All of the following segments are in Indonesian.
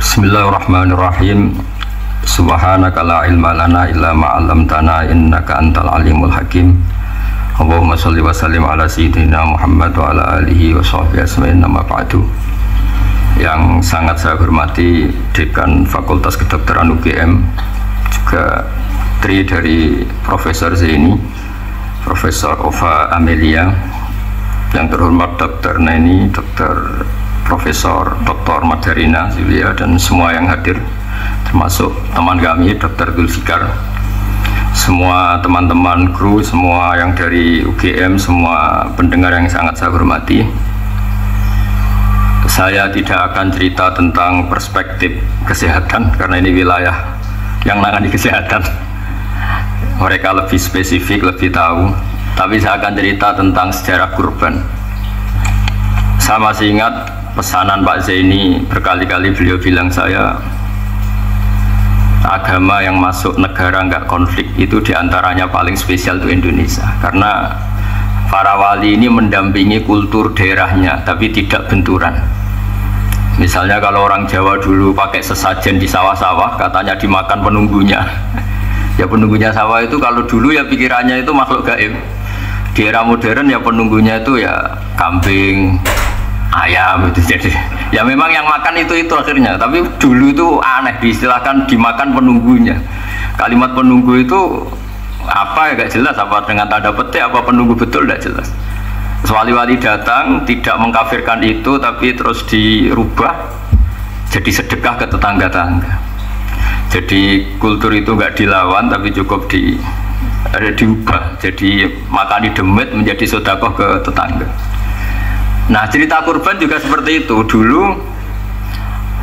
Bismillahirrahmanirrahim. Subhanaka la ilma lana illa ma 'allamtana innaka antal alimul hakim. Allahumma shalli wa sallim ala sayyidina Muhammad wa ala alihi wa sahbihi ajmain. Amma ba'du. Yang sangat saya hormati Dekan Fakultas Kedokteran UGM, juga tri dari Profesor Zaini, Profesor Ova Amelia, yang terhormat Dr. Neni, Dr. Profesor Dr. Madarina Zulia, dan semua yang hadir, termasuk teman kami Dr. Zulfikar, semua teman-teman kru, semua yang dari UGM, semua pendengar yang sangat saya hormati. Saya tidak akan cerita tentang perspektif kesehatan karena ini wilayah yang menangani kesehatan, mereka lebih spesifik, lebih tahu. Tapi saya akan cerita tentang sejarah kurban. Saya masih ingat pesanan Pak Zaini, berkali-kali beliau bilang saya, agama yang masuk negara nggak konflik itu diantaranya paling spesial itu Indonesia, karena para wali ini mendampingi kultur daerahnya tapi tidak benturan. Misalnya kalau orang Jawa dulu pakai sesajen di sawah-sawah, katanya dimakan penunggunya. Ya penunggunya sawah itu kalau dulu ya pikirannya itu makhluk gaib. Di era modern ya penunggunya itu ya kambing, ayam itu. Jadi ya memang yang makan itu akhirnya. Tapi dulu itu aneh, diistilahkan dimakan penunggunya. Kalimat penunggu itu apa ya gak jelas, apa dengan tanda petik, apa penunggu betul gak jelas. Wali-wali datang tidak mengkafirkan itu, tapi terus dirubah jadi sedekah ke tetangga-tangga. Jadi kultur itu nggak dilawan, tapi cukup diubah. Jadi makan di demit menjadi sedekah ke tetangga. Nah, cerita kurban juga seperti itu. Dulu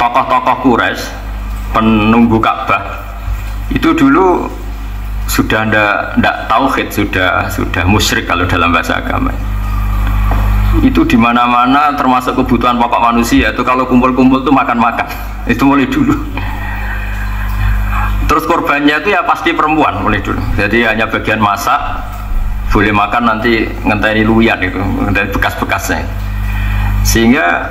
tokoh-tokoh Quraisy, penunggu Ka'bah, itu dulu sudah ndak tauhid, sudah musyrik kalau dalam bahasa agama. Itu di mana-mana termasuk kebutuhan pokok manusia itu kalau kumpul-kumpul tuh makan-makan. Itu mulai dulu. Terus korbannya itu ya pasti perempuan mulai dulu. Jadi hanya bagian masak, boleh makan nanti ngenteni luyan itu, ngenteni bekas-bekasnya. Sehingga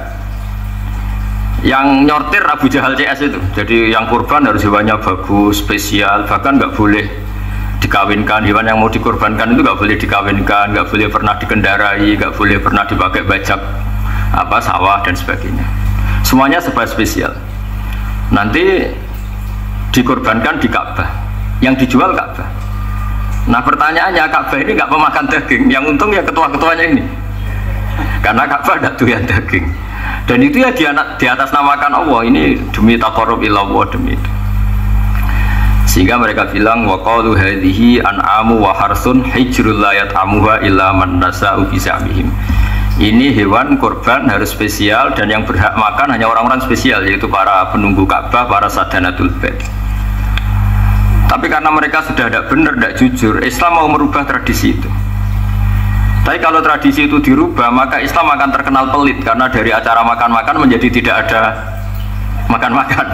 yang nyortir Abu Jahal CS itu. Jadi yang kurban harus hewannya bagus, spesial, bahkan nggak boleh dikawinkan. Hewan yang mau dikorbankan itu nggak boleh dikawinkan, nggak boleh pernah dikendarai, nggak boleh pernah dipakai bajak sawah dan sebagainya. Semuanya serba spesial. Nanti dikorbankan di Ka'bah, yang dijual Ka'bah. Nah pertanyaannya, Ka'bah ini nggak pemakan daging, yang untung ya ketua-ketuanya ini, karena Ka'bah ada tuyan daging. Dan itu ya di atas namakan Allah, ini demi taqarrub ilallah, demi itu. Sehingga mereka bilang wa qalu hadhihi an'amu wa harsun hijrul la yat'amuha illa man nasa'u bi sa'mihim. Ini hewan kurban harus spesial dan yang berhak makan hanya orang-orang spesial, yaitu para penunggu Ka'bah, para sadanatul bait. Tapi karena mereka sudah tidak benar, tidak jujur, Islam mau merubah tradisi itu. Tapi kalau tradisi itu dirubah, maka Islam akan terkenal pelit, karena dari acara makan-makan menjadi tidak ada makan-makan.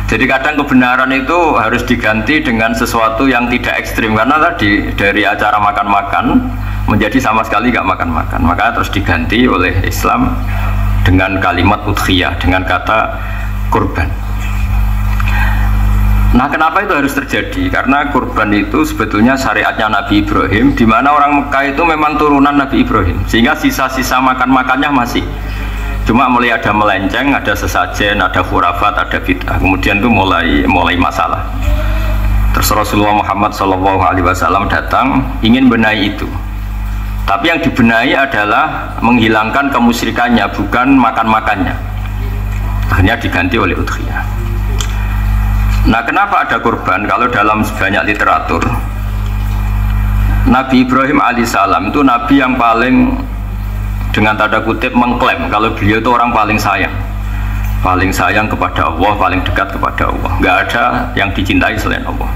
Jadi kadang kebenaran itu harus diganti dengan sesuatu yang tidak ekstrim, karena tadi dari acara makan-makan menjadi sama sekali nggak makan-makan, maka terus diganti oleh Islam dengan kalimat udhiyah, dengan kata kurban. Nah, kenapa itu harus terjadi? Karena kurban itu sebetulnya syariatnya Nabi Ibrahim, di mana orang Mekah itu memang turunan Nabi Ibrahim, sehingga sisa-sisa makan-makannya masih. Cuma mulai ada melenceng, ada sesajen, ada khurafat, ada bid'ah. Kemudian itu mulai masalah. Terus Rasulullah Muhammad SAW datang ingin benahi itu. Tapi yang dibenahi adalah menghilangkan kemusyrikannya, bukan makan-makannya. Akhirnya diganti oleh udhiyah. Nah, kenapa ada kurban? Kalau dalam banyak literatur, Nabi Ibrahim alaihissalam itu nabi yang paling, dengan tanda kutip, mengklaim kalau beliau itu orang paling sayang kepada Allah, paling dekat kepada Allah. Nggak ada yang dicintai selain Allah.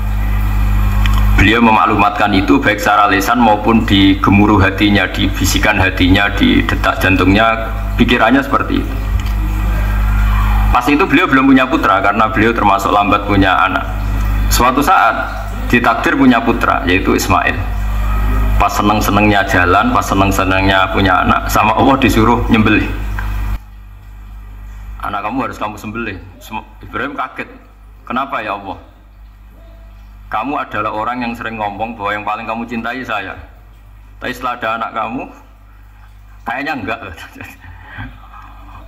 Beliau memaklumatkan itu baik secara lisan maupun di gemuruh hatinya, di bisikan hatinya, di detak jantungnya, pikirannya seperti itu. Pas itu beliau belum punya putra karena beliau termasuk lambat punya anak. Suatu saat ditakdir punya putra, yaitu Ismail. Pas seneng-senengnya jalan, pas seneng-senengnya punya anak, sama Allah disuruh nyembelih. anak kamu harus kamu sembelih. Ibrahim kaget, kenapa ya Allah? Kamu adalah orang yang sering ngomong bahwa yang paling kamu cintai saya, tapi setelah ada anak kamu kayaknya enggak.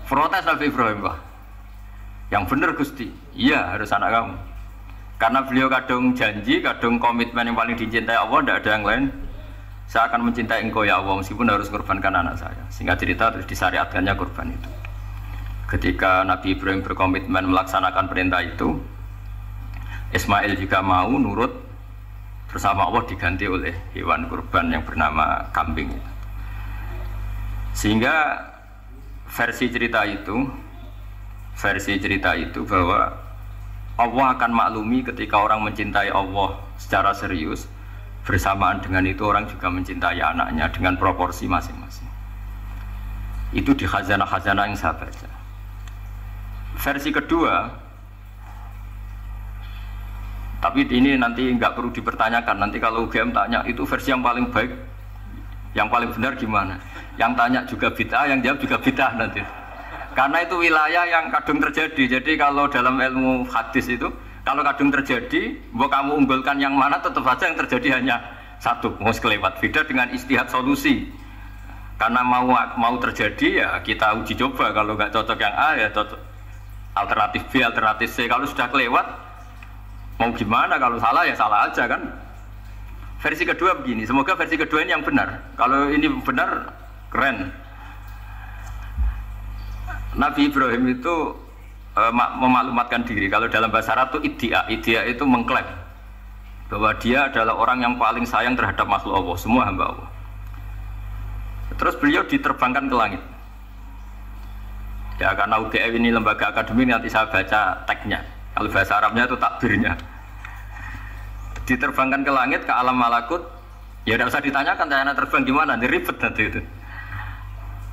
Protes Nabi Ibrahim, Pak. Yang benar Gusti, iya harus anak kamu, karena beliau kadung janji, kadung komitmen yang paling dicintai Allah, tidak ada yang lain. Saya akan mencintai engkau ya Allah meskipun harus korbankan anak saya. Sehingga cerita terus disyariatkannya korban itu. Ketika Nabi Ibrahim berkomitmen melaksanakan perintah itu, Ismail juga mau nurut, bersama Allah diganti oleh hewan kurban yang bernama kambing. Sehingga versi cerita itu bahwa Allah akan maklumi ketika orang mencintai Allah secara serius, bersamaan dengan itu orang juga mencintai anaknya dengan proporsi masing-masing. Itu di khazanah-khazanah yang saya baca. Versi kedua, tapi ini nanti nggak perlu dipertanyakan, nanti kalau UGM tanya itu versi yang paling baik, yang paling benar gimana, yang tanya juga bid'ah, yang jawab juga bid'ah nanti, karena itu wilayah yang kadung terjadi. Jadi kalau dalam ilmu hadis itu, kalau kadung terjadi, mau kamu unggulkan yang mana, tetap saja yang terjadi hanya satu, mau kelewat. Beda dengan istihad solusi, karena mau terjadi ya kita uji coba, kalau nggak cocok yang A ya cocok alternatif B, alternatif C. Kalau sudah kelewat, mau gimana? Kalau salah ya salah aja kan. Versi kedua begini, semoga versi kedua ini yang benar. Kalau ini benar, keren. Nabi Ibrahim itu memaklumatkan diri. Kalau dalam bahasa Arab itu iddia itu mengklaim bahwa dia adalah orang yang paling sayang terhadap makhluk Allah, semua hamba Allah. Terus beliau diterbangkan ke langit. Ya karena UGM ini lembaga akademik, nanti saya baca teksnya. Kalau bahasa Arabnya itu takbirnya. Diterbangkan ke langit, ke alam malakut. Ya tidak usah ditanyakan, tanya terbang gimana, ribet nanti itu.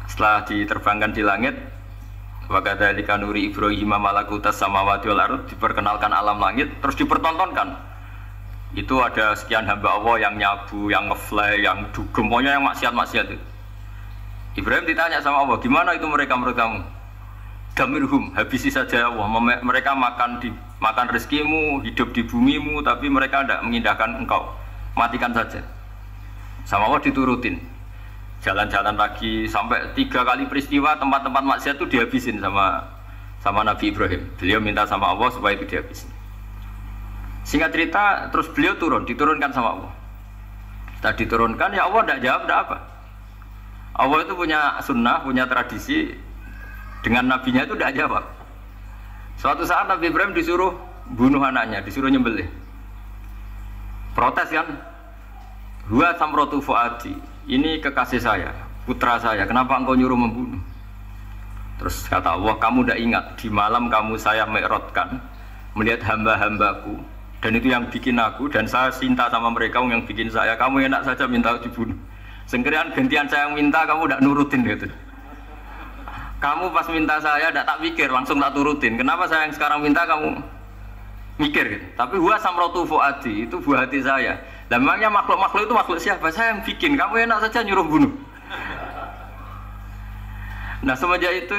Setelah diterbangkan di langit, wa kadzalika nuri Ibrahim malakutas samawati wal ardh, diperkenalkan alam langit, terus dipertontonkan. Itu ada sekian hamba Allah yang nyabu, yang ngefly, yang dugem, pokoknya yang maksiat-maksiat itu. Ibrahim ditanya sama Allah, gimana itu mereka menurut kamu? Damirhum, habisi saja Allah. Mereka makan rezekimu, hidup di bumimu, tapi mereka tidak mengindahkan engkau, matikan saja. Sama Allah diturutin. Jalan-jalan lagi sampai 3 kali peristiwa tempat-tempat maksiat itu dihabisin sama Nabi Ibrahim. Beliau minta sama Allah supaya itu dihabisin. Singkat cerita, terus beliau diturunkan sama Allah. Setelah diturunkan, ya Allah tidak jawab, tidak apa. Allah itu punya sunnah, punya tradisi, dengan nabinya itu tidak jawab. Suatu saat Nabi Ibrahim disuruh bunuh anaknya, disuruh nyembelih. Protes kan? Huwa samrotu fuadi. Ini kekasih saya, putra saya, kenapa engkau nyuruh membunuh? Terus kata Allah, kamu tidak ingat di malam kamu saya mi'rajkan melihat hamba-hambaku, dan itu yang bikin aku, dan saya cinta sama mereka yang bikin saya. Kamu enak saja minta dibunuh. Sengkirian gantian saya yang minta, kamu tidak nurutin gitu. Kamu pas minta saya tidak tak pikir, langsung tak turutin. Kenapa saya yang sekarang minta kamu mikir gitu? Tapi huwa samrotu fuadi, itu buah hati saya. Dan memangnya makhluk-makhluk itu makhluk siapa? Saya yang bikin, kamu enak saja nyuruh bunuh. Nah semenjak itu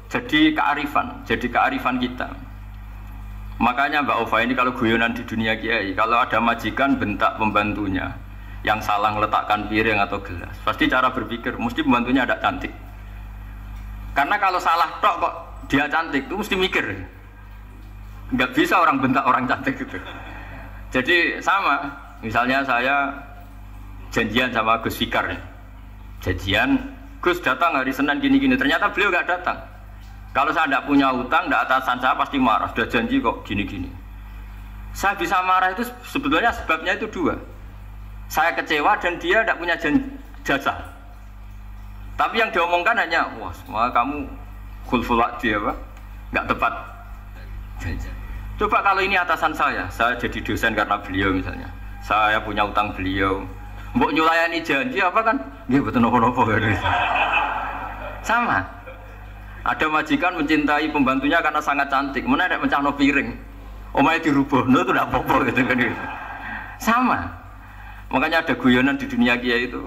jadi kearifan kita. Makanya Mbak Ova ini kalau guyonan di dunia kiai, kalau ada majikan bentak pembantunya yang salah meletakkan piring atau gelas, pasti cara berpikir mesti pembantunya ada cantik. Karena kalau salah tok kok dia cantik, itu mesti mikir. Nggak bisa orang bentak orang cantik gitu. Jadi sama, misalnya saya janjian sama Gus Fikar ya. Janjian, Gus datang hari Senin gini-gini, ternyata beliau nggak datang. Kalau saya tidak punya hutang, tidak atasan saya pasti marah, sudah janji kok gini-gini. Saya bisa marah itu sebetulnya sebabnya itu 2. Saya kecewa dan dia tidak punya jasa. Tapi yang diomongkan hanya, wah semua kamu khulful wa'di apa? Nggak tepat. Coba kalau ini atasan saya jadi dosen karena beliau misalnya, saya punya utang beliau, mbok nyulayani janji apa kan? Nggih betul nopo-nopo. Sama. Ada majikan mencintai pembantunya karena sangat cantik, mana ada mencahno piring, omahe dirubah, no itu tidak apa-apa gitu kan. Sama. Makanya ada guyonan di dunia kiai itu,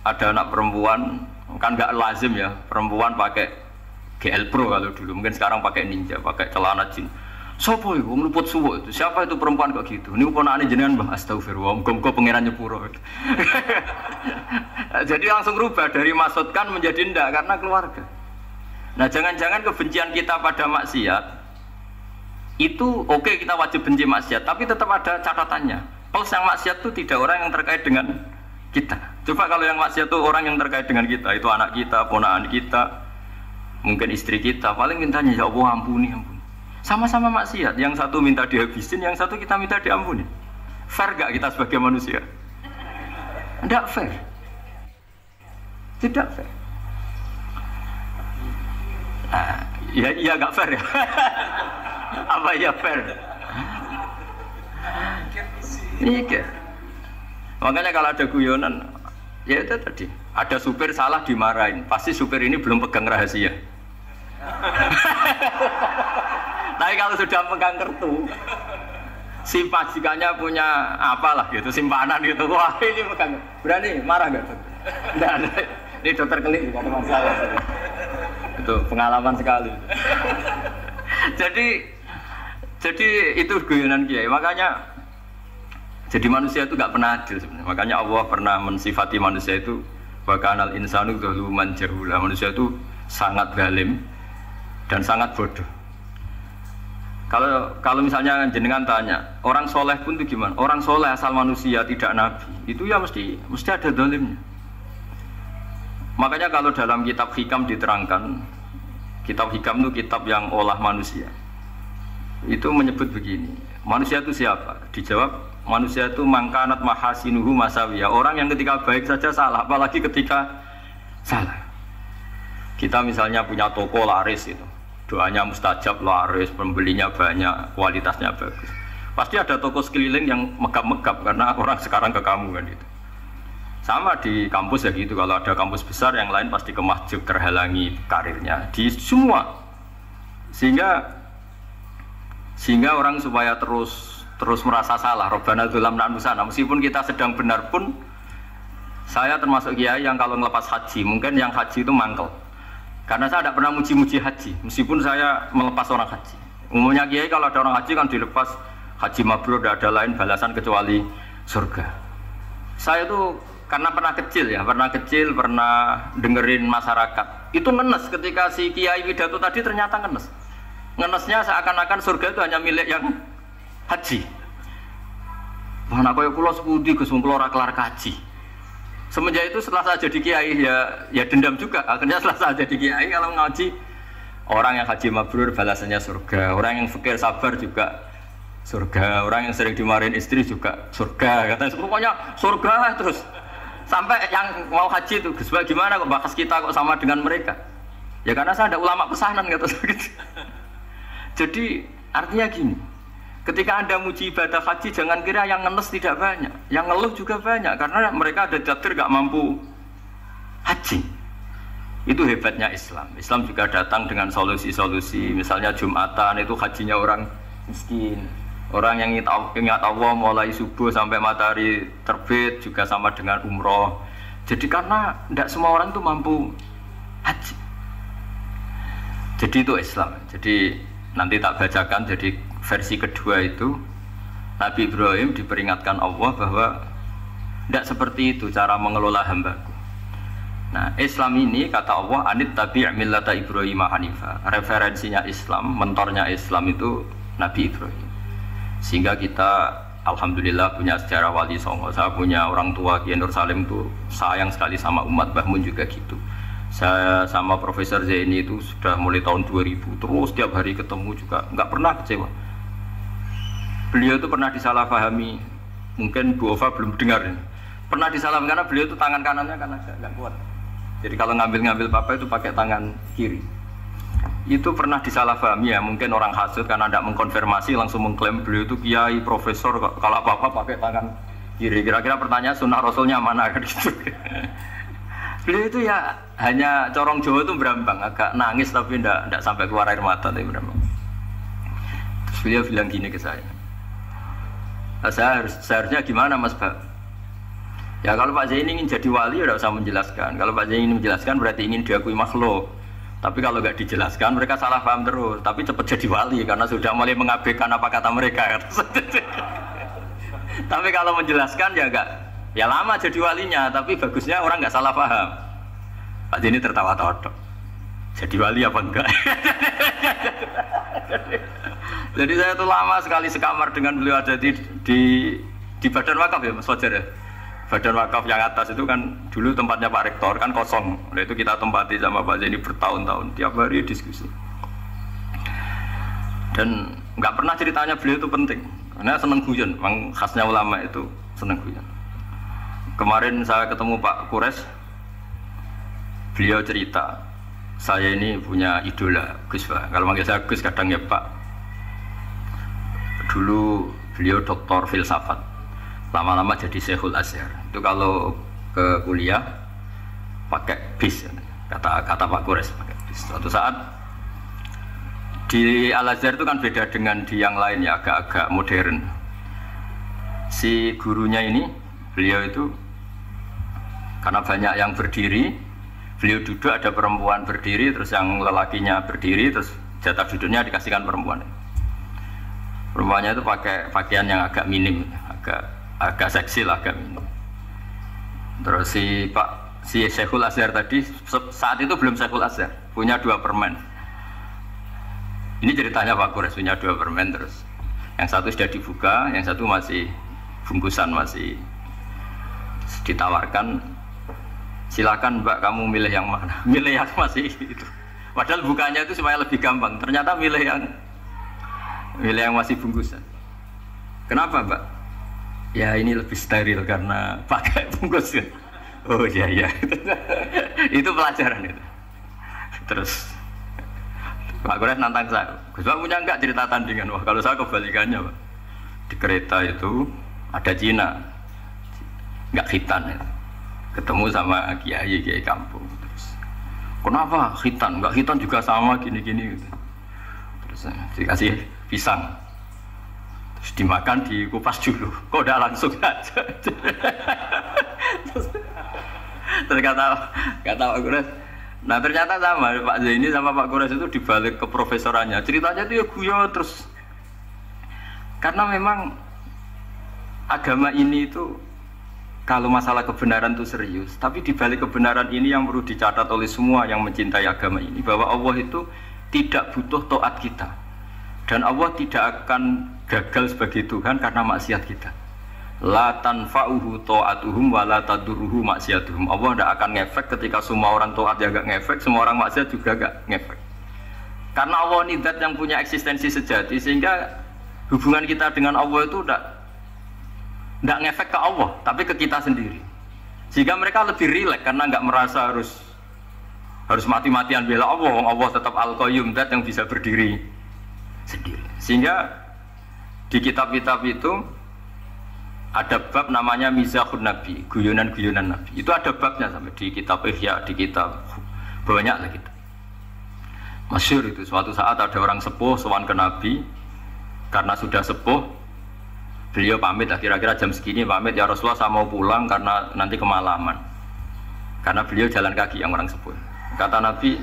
ada anak perempuan kan nggak lazim ya perempuan pakai GL Pro kalau dulu, mungkin sekarang pakai Ninja, pakai celana jin. Sopo itu ngeluput suwo itu? Siapa itu perempuan kok gitu? Ini ponakane jenengan Mbah, astagfirullah, muga-muga pangeran nyepuro. Jadi langsung rubah dari maksudkan menjadi ndak karena keluarga. Nah, jangan-jangan kebencian kita pada maksiat itu oke, kita wajib benci maksiat, tapi tetap ada catatannya. Plus yang maksiat itu tidak orang yang terkait dengan kita. Coba kalau yang maksiat itu orang yang terkait dengan kita, itu anak kita, ponakan kita, mungkin istri kita, paling mintanya ya Allah ampuni, ampuni. Sama-sama maksiat, yang satu minta dihabisin, yang satu kita minta diampuni. Fair gak kita sebagai manusia? Tidak fair. Tidak fair. Nah, ya gak fair ya. Apa ya fair? Iya. Makanya kalau ada guyonan, ya itu tadi, ada supir salah dimarahin, pasti supir ini belum pegang rahasia. Tapi kalau sudah pegang kartu, si majikannya punya apalah gitu, simpanan gitu, wah ini pegang, berani marah nggak tuh? Nggak, ini dokter kelik nggak ada masalah. Itu pengalaman sekali. Jadi itu guyonan kiai. Makanya jadi manusia itu nggak pernah adil sebenarnya. Makanya Allah pernah mensifati manusia itu bakanal insanu zaluman jahula. Manusia itu sangat zalim dan sangat bodoh. Kalau misalnya jenengan tanya, orang soleh pun itu gimana? Orang soleh asal manusia tidak nabi, itu ya mesti ada zalimnya. Makanya kalau dalam kitab hikam diterangkan, kitab hikam itu kitab yang olah manusia. Itu menyebut begini, manusia itu siapa? Dijawab, manusia itu mangkanat mahasinuhu masawiyah. Orang yang ketika baik saja salah, apalagi ketika salah. Kita misalnya punya toko laris itu, doanya mustajab, laris, pembelinya banyak, kualitasnya bagus. Pasti ada toko sekeliling yang megap-megap karena orang sekarang ke kamu kan itu. Sama di kampus ya gitu, kalau ada kampus besar yang lain pasti kemahjub, terhalangi karirnya di semua. Sehingga orang supaya terus merasa salah, Rabbana dzulamna anfusana, meskipun kita sedang benar pun. Saya termasuk kiai yang kalau ngelepas haji, mungkin yang haji itu mangkel. Karena saya tidak pernah muji-muji haji, meskipun saya melepas orang haji. Umumnya kiai kalau ada orang haji kan dilepas haji mabrur, tidak ada lain balasan kecuali surga. Saya itu karena pernah kecil, pernah dengerin masyarakat. Itu ngenes ketika si kiai pidato tadi ternyata ngenes. Ngenesnya seakan-akan surga itu hanya milik yang haji. Mana kaya kula sepudi Gus kula ora kelar kaji. Semenjak itu setelah saya jadi kiai ya dendam juga. Akhirnya setelah saya jadi kiai kalau ngaji orang yang haji mabrur balasannya surga, orang yang fakir sabar juga surga, orang yang sering dimarahin istri juga surga. Katanya pokoknya surga lah terus. Sampai yang mau haji itu Gus gimana kok bahas kita kok sama dengan mereka? Ya karena saya ada ulama pesanan kata gitu. Jadi artinya gini. Ketika Anda muji ibadah haji, jangan kira yang ngenes tidak banyak, yang ngeluh juga banyak, karena mereka ada jatuh gak mampu haji. Itu hebatnya Islam. Islam juga datang dengan solusi-solusi, misalnya Jumatan itu hajinya orang miskin, orang yang ingat Allah mulai subuh sampai matahari terbit juga sama dengan umroh. Jadi karena tidak semua orang itu mampu haji. Jadi itu Islam. Jadi nanti tak bacakan, jadi versi kedua itu Nabi Ibrahim diperingatkan Allah bahwa tidak seperti itu cara mengelola hambaku. Nah, Islam ini kata Allah anit tabi' millata Ibrahim hanifa. Referensinya Islam, mentornya Islam itu Nabi Ibrahim. Sehingga kita alhamdulillah punya sejarah wali songo. Saya punya orang tua Kiai Nur Salim itu sayang sekali sama umat, Mbah Mun juga gitu. Saya sama Profesor Zaini itu sudah mulai tahun 2000 terus tiap hari ketemu juga nggak pernah kecewa. Beliau itu pernah disalahpahami, mungkin Bu Ova belum dengar ini. Pernah disalahpahami karena beliau itu tangan kanannya kan agak kuat. Jadi kalau ngambil papa itu pakai tangan kiri. Itu pernah disalahpahami ya, mungkin orang hasud karena tidak mengkonfirmasi langsung mengklaim beliau itu kiai profesor, kalau apa-apa pakai tangan kiri. Kira-kira pertanyaan sunnah rasulnya mana kan gitu. Beliau itu ya hanya corong Jawa itu berambang, agak nangis tapi tidak sampai keluar air mata tapi berambang. Terus beliau bilang gini ke saya, seharusnya gimana Mas Pak? Ya kalau Pak Zaini ingin jadi wali ya tidak usah menjelaskan. Kalau Pak Zaini ingin menjelaskan berarti ingin diakui makhluk. Tapi kalau nggak dijelaskan mereka salah paham terus. Tapi cepat jadi wali karena sudah mulai mengabaikan apa kata mereka. Tapi kalau menjelaskan ya enggak, ya lama jadi walinya. Tapi bagusnya orang nggak salah paham. Pak ini tertawa-tawa. Jadi wali apa enggak? Jadi saya tuh lama sekali sekamar dengan beliau ada di badan wakaf ya Mas Fajar ya. Badan wakaf yang atas itu kan dulu tempatnya Pak Rektor kan kosong. Oleh itu kita tempati sama Pak Zaini bertahun-tahun tiap hari diskusi. Dan nggak pernah ceritanya beliau itu penting karena seneng guyon. Memang khasnya ulama itu seneng guyon. Kemarin saya ketemu Pak Kures, beliau cerita saya ini punya idola Gus Pak. Kalau manggil saya Gus kadang ya Pak. Dulu beliau doktor filsafat, lama-lama jadi Syekhul Azhar. Itu kalau ke kuliah pakai bis, kata Pak Kures pakai bis. Suatu saat di Al Azhar itu kan beda dengan di yang lain ya, agak-agak modern. Si gurunya ini, beliau itu karena banyak yang berdiri, beliau duduk ada perempuan berdiri, terus yang lelakinya berdiri, terus jatah duduknya dikasihkan perempuan. Perempuannya itu pakai pakaian yang agak minim, agak seksi lah, agak minim. Terus si Syekhul Azhar tadi saat itu belum Syekhul Azhar, punya 2 permen. Ini ceritanya Pak Kures punya 2 permen, terus yang satu sudah dibuka, yang satu masih bungkusan, masih ditawarkan. Silakan Mbak, kamu milih yang mana? Milih yang masih itu. Padahal bukanya itu supaya lebih gampang. Ternyata milih yang masih bungkusan. Kenapa Mbak? Ya ini lebih steril karena pakai bungkus. Oh iya. Itu pelajaran itu. Terus Pak Kures nantang saya. Gus Pak punya enggak cerita tandingan? Wah kalau saya kebalikannya Pak. Di kereta itu ada Cina, enggak khitan itu. Ketemu sama kiai kampung. Terus kenapa khitan? Enggak khitan juga sama gini-gini gitu. Terus dikasih pisang, terus dimakan, dikupas dulu. Kok udah langsung aja? Terus kata Pak Kures, nah ternyata sama Pak Zaini sama Pak Kures itu dibalik ke profesorannya. Ceritanya itu ya guyon terus. Karena memang agama ini itu kalau masalah kebenaran itu serius, tapi dibalik kebenaran ini yang perlu dicatat oleh semua yang mencintai agama ini, bahwa Allah itu tidak butuh taat kita, dan Allah tidak akan gagal sebagai Tuhan karena maksiat kita. La tanfa'uhu ta'atuhum wa la tadurruhu maksiatuhum. Allah tidak akan ngefek ketika semua orang taat ya gak ngefek, semua orang maksiat juga gak ngefek. Karena Allah ini zat yang punya eksistensi sejati, sehingga hubungan kita dengan Allah itu tidak ngefek ke Allah, tapi ke kita sendiri. Sehingga mereka lebih rileks karena nggak merasa harus mati-matian bela Allah. Allah tetap Al-Qayyum, zat yang bisa berdiri sendiri. Sehingga di kitab-kitab itu ada bab namanya Mizahun Nabi, guyonan-guyonan Nabi. Itu ada babnya sampai di kitab Ihya, di kitab banyak lah gitu. Masyhur itu suatu saat ada orang sepuh sowan ke Nabi, karena sudah sepuh beliau pamit lah, kira-kira jam segini pamit, ya Rasulullah saya mau pulang karena nanti kemalaman. Karena beliau jalan kaki yang orang sepuh. Kata Nabi,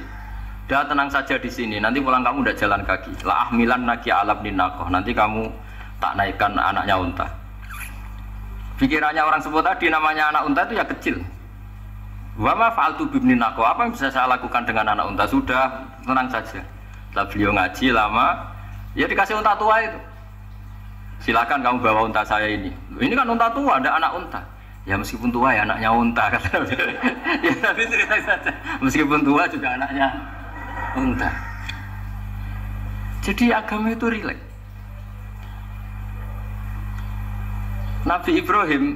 dah tenang saja di sini, nanti pulang kamu udah jalan kaki. La ahmilan naki alab ninakoh, nanti kamu tak naikkan anaknya unta. Pikirannya orang sepuh tadi, namanya anak unta itu ya kecil. Wa ma fa'altu bibni naqo, apa yang bisa saya lakukan dengan anak unta? Sudah, tenang saja. Setelah beliau ngaji lama, ya dikasih unta tua itu. Silakan kamu bawa unta saya ini. Ini kan unta tua, ada anak unta. Ya meskipun tua ya anaknya unta, kata Nabi. Ya tapi cerita saja. Meskipun tua juga anaknya unta. Jadi agama itu rileks. Nabi Ibrahim,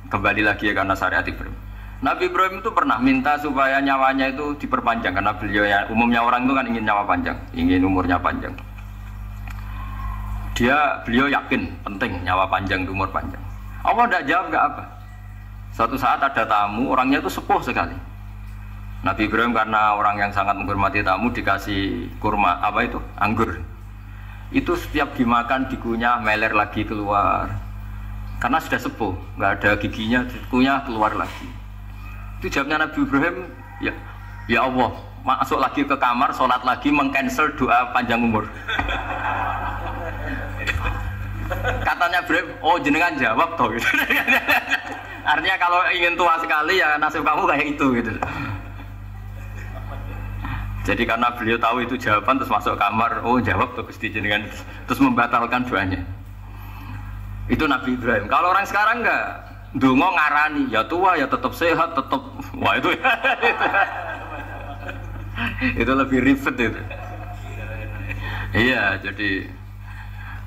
kembali lagi ya karena syariat Ibrahim. Nabi Ibrahim itu pernah minta supaya nyawanya itu diperpanjang, karena beliau ya umumnya orang itu kan ingin nyawa panjang, ingin umurnya panjang. Beliau yakin penting nyawa panjang, umur panjang. Allah tidak jawab nggak apa. Suatu saat ada tamu, orangnya itu sepuh sekali. Nabi Ibrahim karena orang yang sangat menghormati tamu dikasih kurma, apa itu? Anggur. Itu setiap dimakan dikunyah, meler lagi keluar. Karena sudah sepuh, nggak ada giginya, dikunyah keluar lagi. Itu jawabnya Nabi Ibrahim, ya Allah, masuk lagi ke kamar, sholat lagi, mengcancel doa panjang umur. Katanya Ibrahim, oh jenengan jawab toh gitu. Artinya kalau ingin tua sekali ya nasib kamu kayak itu gitu. Jadi karena beliau tahu itu jawaban terus masuk kamar, oh jawab tuh Gusti jenengan, terus membatalkan doanya. Itu Nabi Ibrahim. Kalau orang sekarang enggak, ndonga ngarani, ya tua ya tetap sehat, tetap wah itu. Itu lebih ribet itu. Iya, jadi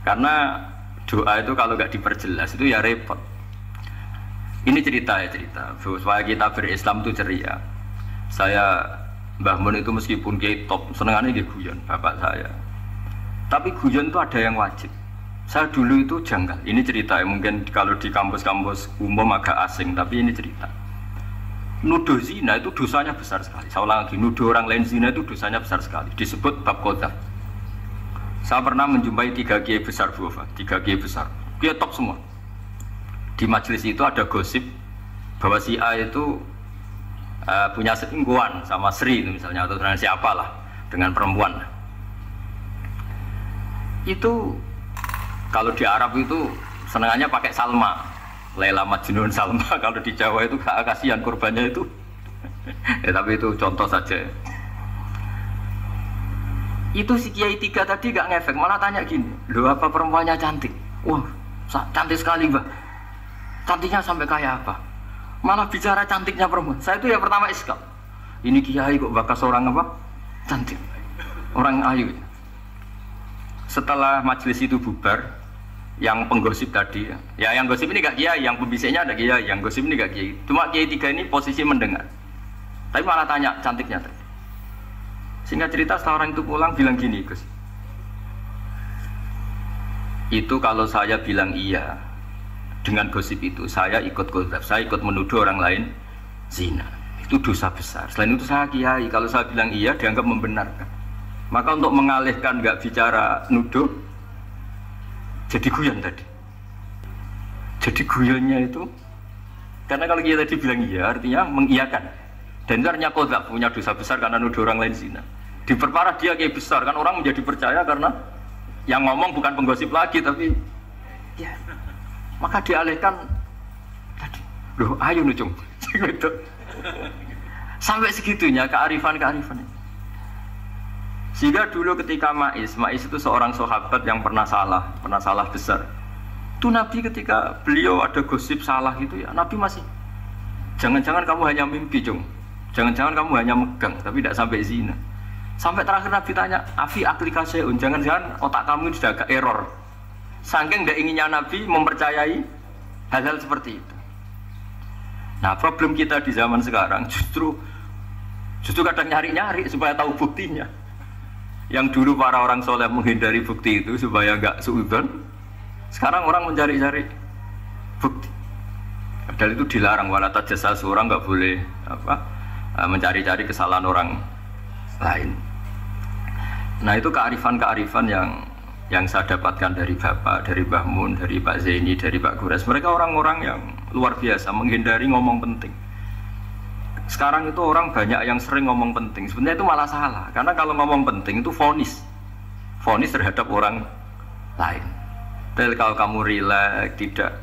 karena doa itu kalau nggak diperjelas itu ya repot. Ini cerita supaya kita berislam itu ceria. Saya Mbah Mun itu meskipun kiai top, senengannya dia guyon bapak saya. Tapi guyon itu ada yang wajib. Saya dulu itu janggal. Ini cerita ya, mungkin kalau di kampus-kampus umum agak asing, tapi ini cerita. Nuduh zina itu dosanya besar sekali. Saya ulang lagi, nuduh orang lain zina itu dosanya besar sekali. Disebut bab qadzaf. Saya pernah menjumpai 3 kiai besar Bu Wafa, 3 kiai besar. Kiai top semua. Di majelis itu ada gosip bahwa si A itu punya selingkuhan sama Sri itu misalnya, atau dengan siapa lah, dengan perempuan. Itu kalau di Arab itu senangannya pakai Salma, Laila Majnun Salma. Kalau di Jawa itu kasihan korbannya itu. Ya, tapi itu contoh saja. Itu si Kiai 3 tadi gak ngefek, malah tanya gini, loh apa perempuannya cantik? Wah cantik sekali Mbak. Cantiknya sampai kayak apa? Malah bicara cantiknya perempuan. Saya itu ya pertama iskal. Ini Kiai kok bakas orang apa? Cantik. Orang ayu. Setelah majelis itu bubar, yang penggosip tadi ya yang gosip ini gak Kiai, yang pembisiknya ada Kiai, yang gosip ini gak Kiai. Cuma Kiai 3 ini posisi mendengar. Tapi malah tanya cantiknya tadi. Sehingga cerita setelah orang itu pulang bilang gini, Gus. Itu kalau saya bilang iya dengan gosip itu, saya ikut qadzaf, saya ikut menuduh orang lain zina. Itu dosa besar. Selain itu saya kiai, kalau saya bilang iya dianggap membenarkan. Maka untuk mengalihkan nggak bicara nuduh, jadi guyon tadi. Jadi guyonnya itu, karena kalau kita tadi bilang iya, artinya mengiyakan. Dan itu artinya qadzaf, punya dosa besar karena nuduh orang lain zina. Diperparah dia kiai besar, kan orang menjadi percaya karena yang ngomong bukan penggosip lagi, tapi ya. Maka dialihkan tadi, loh ayo nucung sampai segitunya kearifan. Sehingga dulu ketika Ma'is itu seorang sahabat yang pernah salah besar. Itu Nabi ketika beliau ada gosip salah gitu ya, Nabi masih jangan-jangan kamu hanya mimpi Jung, jangan-jangan kamu hanya megang tapi tidak sampai zina. Sampai terakhir Nabi tanya, afi aplikasiun, jangan-jangan otak kamu ini sudah agak error. Saking tidak inginnya Nabi mempercayai hal-hal seperti itu. Nah problem kita di zaman sekarang justru kadang nyari-nyari supaya tahu buktinya. Yang dulu para orang soleh menghindari bukti itu supaya nggak suudzon, sekarang orang mencari-cari bukti. Padahal itu dilarang, wala tajassasu, orang nggak boleh mencari-cari kesalahan orang lain. Nah itu kearifan yang saya dapatkan dari Bapak, dari Mbah Mun, dari Pak Zaini, dari Pak Gures. Mereka orang-orang yang luar biasa menghindari ngomong penting. Sekarang itu orang banyak yang sering ngomong penting, sebenarnya itu malah salah. Karena kalau ngomong penting itu vonis terhadap orang lain. Tapi kalau kamu rileks, tidak.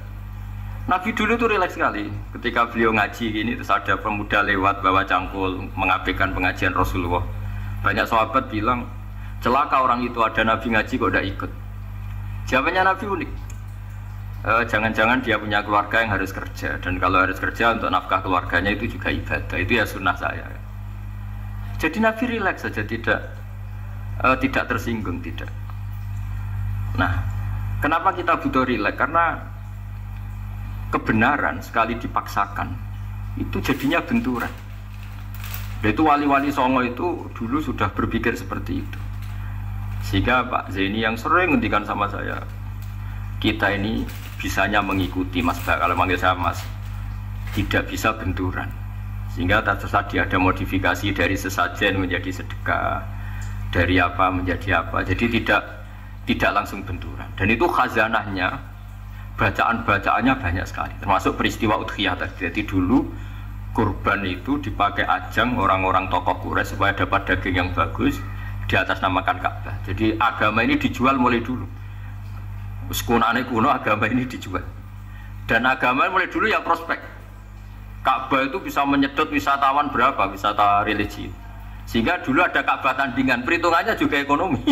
Nabi dulu itu rileks sekali. Ketika beliau ngaji gini, terus ada pemuda lewat bawa cangkul mengabaikan pengajian Rasulullah. Banyak sahabat bilang, celaka orang itu, ada Nabi ngaji kok tidak ikut. Jawabannya Nabi unik. Jangan-jangan dia punya keluarga yang harus kerja, dan kalau harus kerja untuk nafkah keluarganya itu juga ibadah, itu ya sunnah saya. Jadi Nabi rileks saja, tidak tersinggung, tidak. Nah, kenapa kita butuh rileks? Karena kebenaran sekali dipaksakan itu jadinya benturan. Itu wali-wali Songo itu dulu sudah berpikir seperti itu. Sehingga Pak Zaini yang sering ngendikan sama saya, kita ini bisanya mengikuti Mas Bak, kalau manggil saya Mas, tidak bisa benturan. Sehingga tadi ada modifikasi dari sesajen menjadi sedekah, dari apa menjadi apa. Jadi tidak langsung benturan. Dan itu khazanahnya, bacaan-bacaannya banyak sekali, termasuk peristiwa udhiyah tadi. Jadi dulu kurban itu dipakai ajang orang-orang tokoh Quraisy supaya dapat daging yang bagus, di atas namakan Ka'bah. Jadi agama ini dijual mulai dulu. Sekunane kuno agama ini dijual. Dan agama mulai dulu yang prospek. Ka'bah itu bisa menyedot wisatawan berapa, wisata religi. Sehingga dulu ada Ka'bah tandingan, perhitungannya juga ekonomi.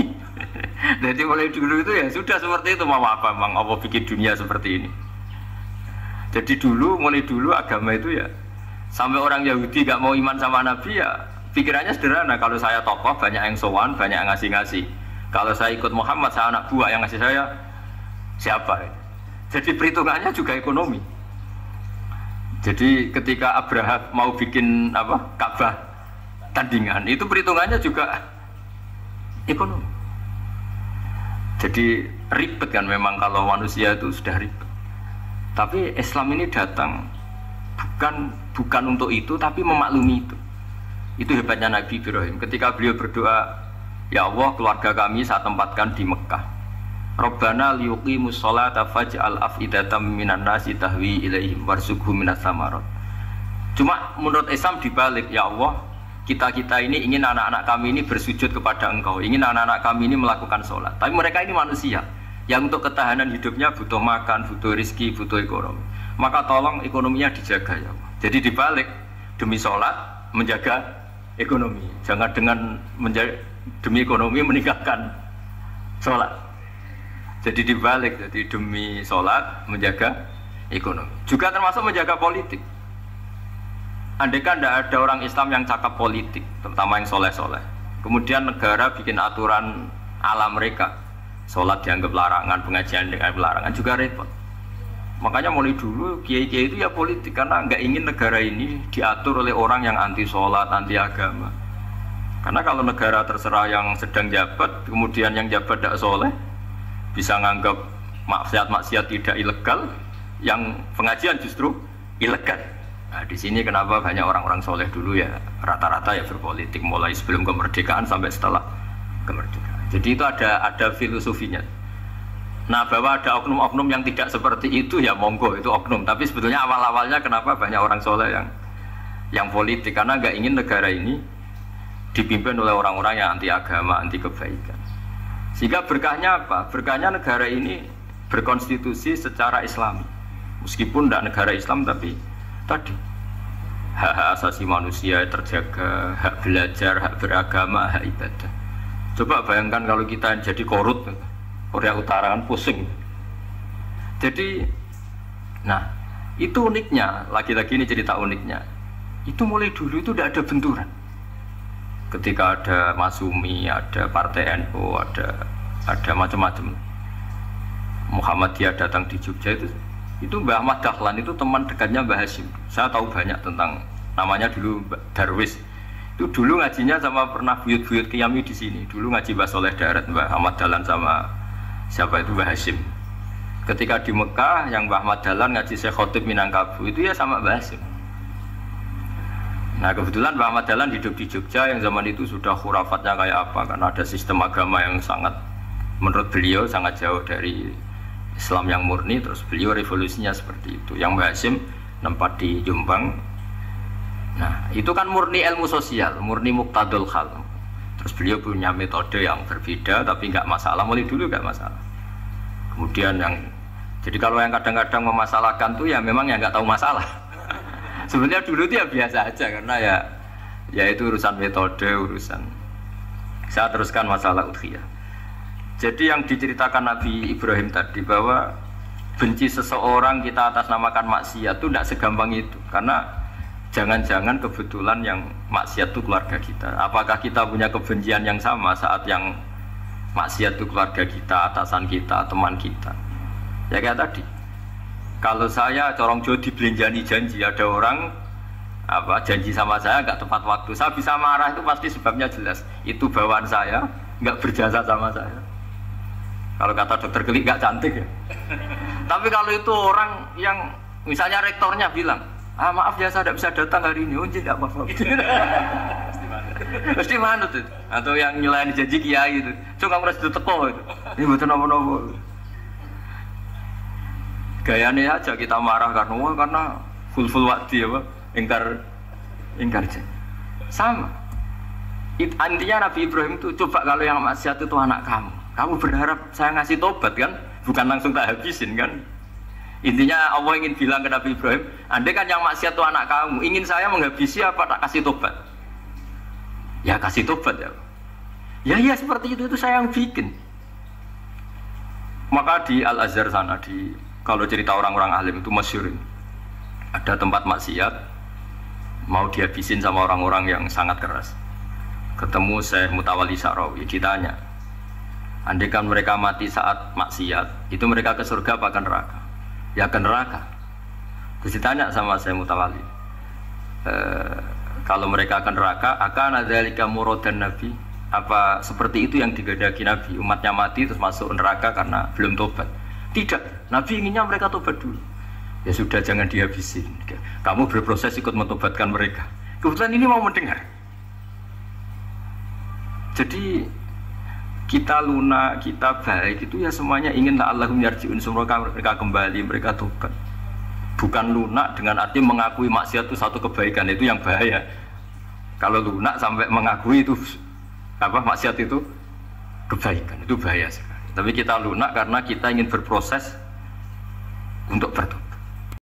Jadi mulai dulu itu ya sudah seperti itu, mau apa memang Allah bikin dunia seperti ini. Jadi dulu, mulai dulu agama itu ya sampai orang Yahudi gak mau iman sama Nabi ya pikirannya sederhana, kalau saya tokoh banyak yang sowan, banyak yang ngasih-ngasih. Kalau saya ikut Muhammad, saya anak buah, yang ngasih saya siapa? Jadi perhitungannya juga ekonomi. Jadi ketika Abraham mau bikin Ka'bah tandingan, itu perhitungannya juga ekonomi. Jadi ribet kan memang kalau manusia itu sudah ribet. Tapi Islam ini datang bukan untuk itu, tapi memaklumi itu. Itu hebatnya Nabi Ibrahim. Ketika beliau berdoa, ya Allah, keluarga kami saya tempatkan di Mekah. Rabbana liyuqimus sholata faj'al af'idatam minan nasi tahwi ilaihim warzuqhum minas samarat. Cuma menurut Islam dibalik, ya Allah, kita ini ingin anak-anak kami ini bersujud kepada Engkau, ingin anak-anak kami ini melakukan sholat. Tapi mereka ini manusia yang untuk ketahanan hidupnya butuh makan, butuh rizki, butuh ekonomi. Maka tolong ekonominya dijaga ya Allah. Jadi dibalik, demi sholat menjaga ekonomi. Jangan dengan demi ekonomi meninggalkan sholat. Jadi dibalik, jadi demi sholat menjaga ekonomi. Juga termasuk menjaga politik. Andaikan tidak ada orang Islam yang cakap politik, terutama yang soleh-soleh, kemudian negara bikin aturan ala mereka, sholat dianggap larangan, pengajian dianggap larangan, juga repot. Makanya mulai dulu kiai-kiai itu ya politik, karena nggak ingin negara ini diatur oleh orang yang anti sholat, anti agama. Karena kalau negara terserah yang sedang jabat, kemudian yang jabat tidak soleh, bisa nganggap maksiat-maksiat tidak ilegal, yang pengajian justru ilegal. Nah, di sini kenapa banyak orang-orang soleh dulu ya rata-rata ya berpolitik, mulai sebelum kemerdekaan sampai setelah kemerdekaan. Jadi itu ada filosofinya. Nah, bahwa ada oknum-oknum yang tidak seperti itu ya monggo, itu oknum. Tapi sebetulnya awal-awalnya kenapa banyak orang soleh yang politik, karena nggak ingin negara ini dipimpin oleh orang-orang yang anti agama, anti kebaikan. Sehingga berkahnya apa? Berkahnya negara ini berkonstitusi secara Islami. Meskipun tidak negara Islam, tapi tadi hak asasi manusia terjaga, hak belajar, hak beragama, hak ibadah. Coba bayangkan kalau kita jadi korut, Korea Utara kan pusing. Jadi, nah itu uniknya, lagi-lagi ini cerita uniknya. Itu mulai dulu itu tidak ada benturan. Ketika ada Masumi, ada Partai NU, ada macam-macam. Muhammadiyah datang di Jogja itu Mbah Ahmad Dahlan itu teman dekatnya Mbah Hasyim. Saya tahu banyak tentang, namanya dulu Darwis. Itu dulu ngajinya sama pernah buyut-buyut Qiyami di sini. Dulu ngaji Mbah Soleh Darat, Mbah Ahmad Dahlan sama siapa itu Mbah Hasyim. Ketika di Mekah yang Mbah Ahmad Dahlan ngaji Syekh Khotib Minangkabau itu ya sama Mbah Hasyim. Nah kebetulan Mbah Ahmad Dahlan hidup di Jogja yang zaman itu sudah khurafatnya kayak apa, karena ada sistem agama yang sangat, menurut beliau sangat jauh dari Islam yang murni. Terus beliau revolusinya seperti itu. Yang Mbah Hasyim nempat di Jombang. Nah itu kan murni ilmu sosial, murni muqtadul hal. Terus beliau punya metode yang berbeda, tapi nggak masalah, mulai dulu nggak masalah. Kemudian jadi kalau yang kadang-kadang memasalahkan tuh ya memang yang nggak tahu masalah. Sebenarnya dulu itu ya biasa aja, karena ya itu urusan metode, urusan. Saya teruskan masalah udhiyah. Jadi yang diceritakan Nabi Ibrahim tadi, bahwa benci seseorang kita atas namakan maksiat itu tidak segampang itu, karena jangan-jangan kebetulan yang maksiat itu keluarga kita. Apakah kita punya kebencian yang sama saat yang maksiat itu keluarga kita, atasan kita, teman kita? Ya kayak tadi, kalau saya corong Jawa dibelanjani janji, ada orang janji sama saya nggak tepat waktu, saya bisa marah, itu pasti sebabnya jelas. Itu bawaan saya nggak berjasa sama saya. Kalau kata dokter Kelik nggak cantik ya. Tapi kalau itu orang yang misalnya rektornya bilang, maaf ya saya tidak bisa datang hari ini, tidak apa-apa. Pasti manut itu. Atau yang nyelain janji kiai itu, cuma harus diteko itu. Ini betul nopo-nopo. Gayanya aja kita marah karena full waktu ya, ingkar Ingkar janji. Sama. Intinya Nabi Ibrahim itu, coba kalau yang maksiat itu anak kamu berharap saya ngasih tobat kan? Bukan langsung tak habisin kan? Intinya Allah ingin bilang ke Nabi Ibrahim, andai kan yang maksiat itu anak kamu, ingin saya menghabisi apa tak kasih tobat? Ya kasih tobat ya. Ya seperti itu saya yang bikin. Maka di Al Azhar sana, kalau cerita orang-orang alim itu masyhur, ada tempat maksiat mau dihabisin sama orang-orang yang sangat keras. Ketemu Syekh Mutawalli Sa'rawi, ditanya, andai kan mereka mati saat maksiat, itu mereka ke surga apa ke neraka? Ya ke neraka. Terus ditanya sama Syekh Mutawalli, kalau mereka ke neraka, akan adzalika muradan Nabi? Apa seperti itu yang digandaki Nabi, umatnya mati terus masuk neraka karena belum tobat? Tidak, Nabi inginnya mereka tobat dulu. Ya sudah, jangan dihabisin, kamu berproses ikut mentobatkan mereka. Kebetulan ini mau mendengar. Jadi kita lunak, kita baik itu ya semuanya ingin la'allahum yarji'un, semoga mereka kembali, mereka tobat. Bukan lunak dengan arti mengakui maksiat itu satu kebaikan, itu yang bahaya. Kalau lunak sampai mengakui itu maksiat itu kebaikan, itu bahaya sekali. Tapi kita lunak karena kita ingin berproses untuk bertobat.